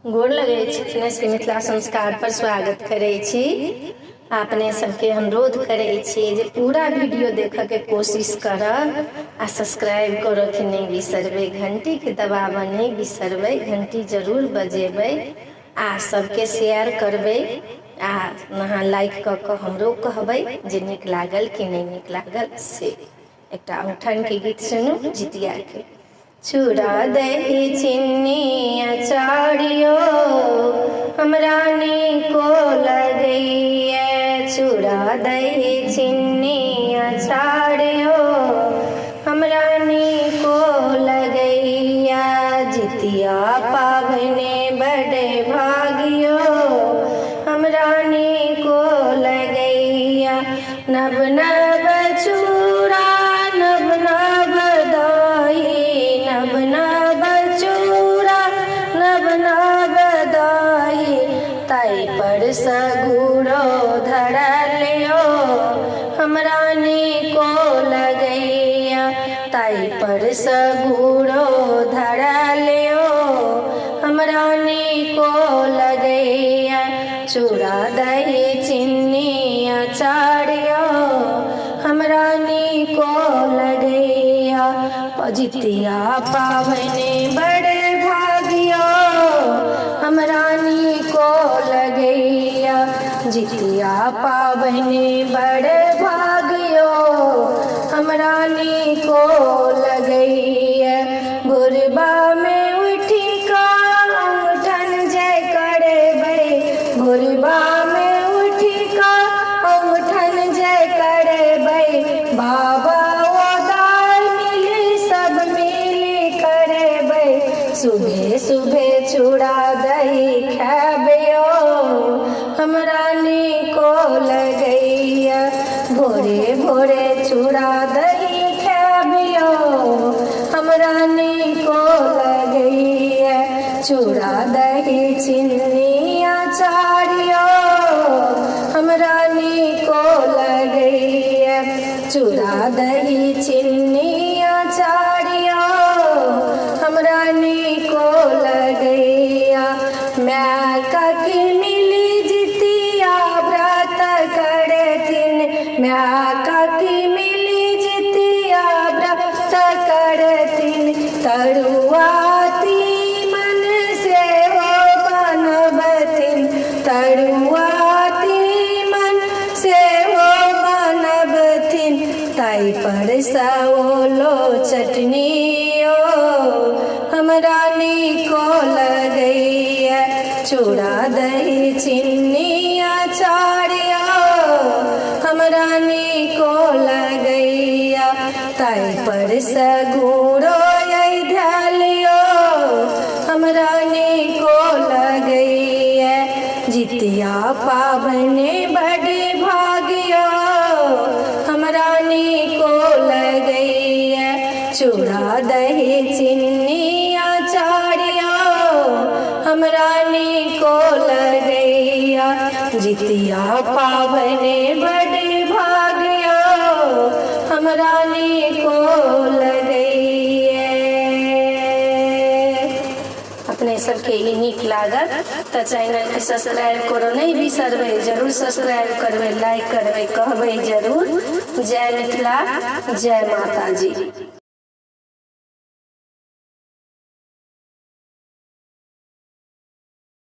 गोर लगै छी। अपने मिथिला संस्कार पर स्वागत करै छी। अपने सबके अनुरोध करै छी जे पूरा वीडियो देखऽ के कोशिश करब आ सब्सक्राइब करऽ के नहीं बिसरबै, घंटी के दबावऽ नहीं बिसरबै, घंटी जरूर बजेबै आ सबके शेयर करबै आ अहाँ लाइक कऽ के हमरो कहबै जे नीक लागल कि नहीं नीक लागल से। एकटा औठन के गीत सुनू जितिया के। चूड़ा दही चीनी अचारियो हमरा नीको लगैया, चूड़ा दही चीनी अचारियो हमरा नीको लगैया। जितिया पाबने बड़े भागियो हमरा नीको लगैया। नव नव चूड़ा नव नव दही, नव नव चूड़ा नव नव दही, ताई पर सगुरो धरलियो हमरा नीको लगैया। ताई पर सगुरो धरलियो हमरा नीको लगैया। चूड़ा दही चीनी अचारियो हमरा नीको लगैया। जितिया पावने बड़े भागियो हमरा नीको लगैया। जितिया पावने बड़े भागियो हमरा नीको लगैया। गुरबा में उठी का औठन जय करबै, गुरबा में उठी का औठन जय करबै। बाबा ओदार मिली सब मिली करबै, सुबह सुबह चूड़ा दही खाबियो हमरा नीको लगैया। भोरे भोरे चूड़ा दही खाबियो हमरा नीको लगैया। चूड़ा दही चीनी अचारियो हमरा नीको लगैया। चूड़ा दही चीनी अचारियो हमरा नीको लगैया। मैं ककी मिली जितिया व्रत करथिन, मैं ककी मिली जितिया व्रत करथिन। तरुआ तीमन से हो बनबथिन, तरुआ तीमन से हो बनबथिन। ताई पर सओलो चटनियो हमरा नीको लगैया। चूड़ा दही चीनी अचारियो हमरा नीको लगैया। ताई पर सगुरो धलियो हमरा नीको लगैया। जितिया पावने बड़े भागियो हमरा नीको लगैया। चूड़ा दही चीनी अचारियो हमरा नीको लगैया। जितिया पावने बड़े भागियो हमरा नीको लगैया। अपने सबके ई नीक लागल तो चैनल के सब्सक्राइब करो नहीं बिसरबै, जरूर सब्सक्राइब करबै, लाइक करबै, कहबै जरूर। जय मिथिला, जय माता जी।